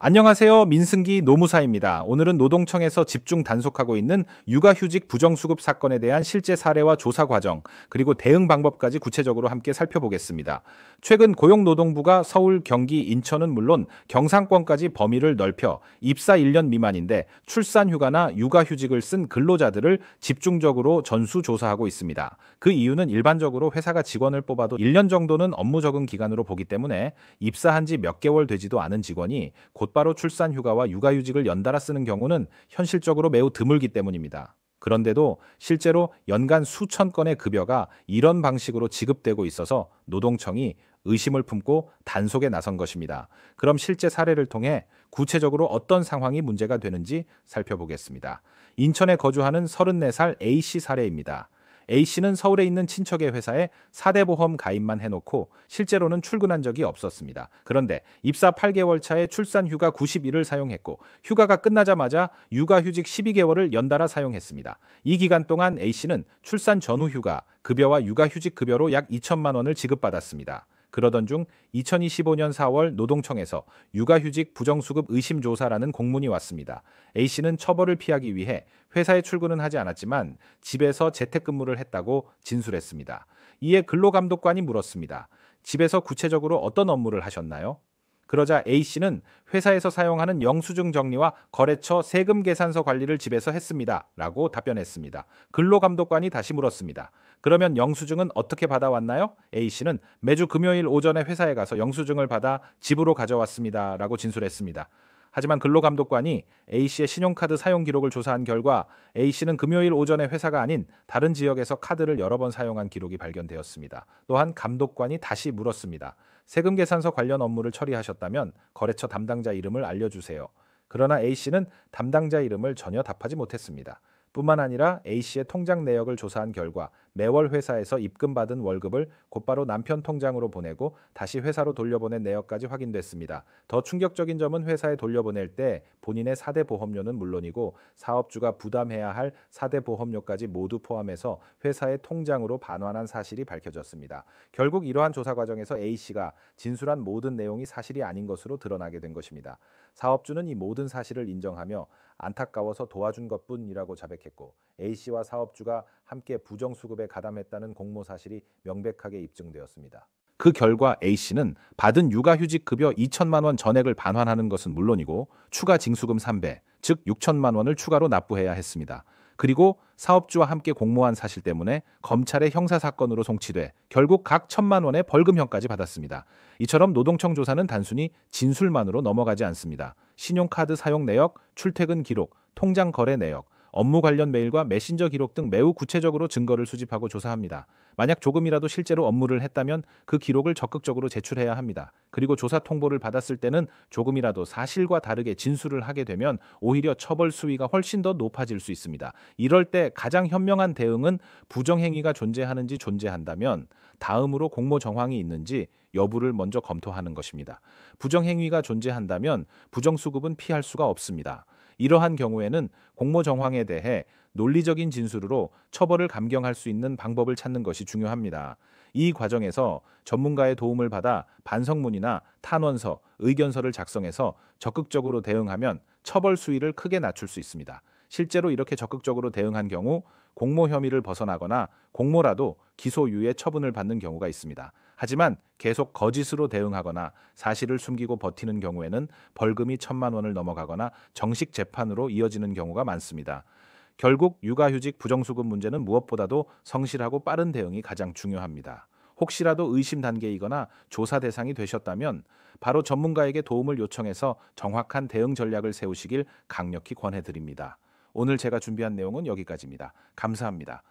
안녕하세요. 민승기 노무사입니다. 오늘은 노동청에서 집중 단속하고 있는 육아휴직 부정수급 사건에 대한 실제 사례와 조사 과정, 그리고 대응 방법까지 구체적으로 함께 살펴보겠습니다. 최근 고용노동부가 서울, 경기, 인천은 물론 경상권까지 범위를 넓혀 입사 1년 미만인데 출산휴가나 육아휴직을 쓴 근로자들을 집중적으로 전수조사하고 있습니다. 그 이유는 일반적으로 회사가 직원을 뽑아도 1년 정도는 업무 적응 기간으로 보기 때문에 입사한 지 몇 개월 되지도 않은 직원이 곧바로 출산휴가와 육아휴직을 연달아 쓰는 경우는 현실적으로 매우 드물기 때문입니다. 그런데도 실제로 연간 수천 건의 급여가 이런 방식으로 지급되고 있어서 노동청이 의심을 품고 단속에 나선 것입니다. 그럼 실제 사례를 통해 구체적으로 어떤 상황이 문제가 되는지 살펴보겠습니다. 인천에 거주하는 34살 A씨 사례입니다. A씨는 서울에 있는 친척의 회사에 4대 보험 가입만 해놓고 실제로는 출근한 적이 없었습니다. 그런데 입사 8개월 차에 출산휴가 90일을 사용했고 휴가가 끝나자마자 육아휴직 12개월을 연달아 사용했습니다. 이 기간 동안 A씨는 출산 전후 휴가, 급여와 육아휴직 급여로 약 2천만 원을 지급받았습니다. 그러던 중 2025년 4월 노동청에서 육아휴직 부정수급 의심조사라는 공문이 왔습니다. A씨는 처벌을 피하기 위해 회사에 출근은 하지 않았지만 집에서 재택근무를 했다고 진술했습니다. 이에 근로감독관이 물었습니다. 집에서 구체적으로 어떤 업무를 하셨나요? 그러자 A씨는 회사에서 사용하는 영수증 정리와 거래처 세금 계산서 관리를 집에서 했습니다. 라고 답변했습니다. 근로감독관이 다시 물었습니다. 그러면 영수증은 어떻게 받아왔나요? A씨는 매주 금요일 오전에 회사에 가서 영수증을 받아 집으로 가져왔습니다. 라고 진술했습니다. 하지만 근로감독관이 A씨의 신용카드 사용 기록을 조사한 결과 A씨는 금요일 오전에 회사가 아닌 다른 지역에서 카드를 여러 번 사용한 기록이 발견되었습니다. 또한 감독관이 다시 물었습니다. 세금 계산서 관련 업무를 처리하셨다면 거래처 담당자 이름을 알려주세요. 그러나 A씨는 담당자 이름을 전혀 답하지 못했습니다. 뿐만 아니라 A씨의 통장 내역을 조사한 결과 매월 회사에서 입금받은 월급을 곧바로 남편 통장으로 보내고 다시 회사로 돌려보낸 내역까지 확인됐습니다. 더 충격적인 점은 회사에 돌려보낼 때 본인의 4대 보험료는 물론이고 사업주가 부담해야 할 4대 보험료까지 모두 포함해서 회사의 통장으로 반환한 사실이 밝혀졌습니다. 결국 이러한 조사 과정에서 A씨가 진술한 모든 내용이 사실이 아닌 것으로 드러나게 된 것입니다. 사업주는 이 모든 사실을 인정하며 안타까워서 도와준 것뿐이라고 자백했고 A씨와 사업주가 함께 부정수급에 가담했다는 공모 사실이 명백하게 입증되었습니다. 그 결과 A씨는 받은 육아휴직 급여 2천만 원 전액을 반환하는 것은 물론이고 추가 징수금 3배, 즉 6천만 원을 추가로 납부해야 했습니다. 그리고 사업주와 함께 공모한 사실 때문에 검찰의 형사사건으로 송치돼 결국 각 1천만 원의 벌금형까지 받았습니다. 이처럼 노동청 조사는 단순히 진술만으로 넘어가지 않습니다. 신용카드 사용 내역, 출퇴근 기록, 통장 거래 내역, 업무 관련 메일과 메신저 기록 등 매우 구체적으로 증거를 수집하고 조사합니다. 만약 조금이라도 실제로 업무를 했다면 그 기록을 적극적으로 제출해야 합니다. 그리고 조사 통보를 받았을 때는 조금이라도 사실과 다르게 진술을 하게 되면 오히려 처벌 수위가 훨씬 더 높아질 수 있습니다. 이럴 때 가장 현명한 대응은 부정행위가 존재하는지 존재한다면 다음으로 공모 정황이 있는지 여부를 먼저 검토하는 것입니다. 부정행위가 존재한다면 부정수급은 피할 수가 없습니다. 이러한 경우에는 공모 정황에 대해 논리적인 진술로 처벌을 감경할 수 있는 방법을 찾는 것이 중요합니다. 이 과정에서 전문가의 도움을 받아 반성문이나 탄원서, 의견서를 작성해서 적극적으로 대응하면 처벌 수위를 크게 낮출 수 있습니다. 실제로 이렇게 적극적으로 대응한 경우 공모 혐의를 벗어나거나 공모라도 기소유예 처분을 받는 경우가 있습니다. 하지만 계속 거짓으로 대응하거나 사실을 숨기고 버티는 경우에는 벌금이 1천만 원을 넘어가거나 정식 재판으로 이어지는 경우가 많습니다. 결국 육아휴직 부정수급 문제는 무엇보다도 성실하고 빠른 대응이 가장 중요합니다. 혹시라도 의심 단계이거나 조사 대상이 되셨다면 바로 전문가에게 도움을 요청해서 정확한 대응 전략을 세우시길 강력히 권해드립니다. 오늘 제가 준비한 내용은 여기까지입니다. 감사합니다.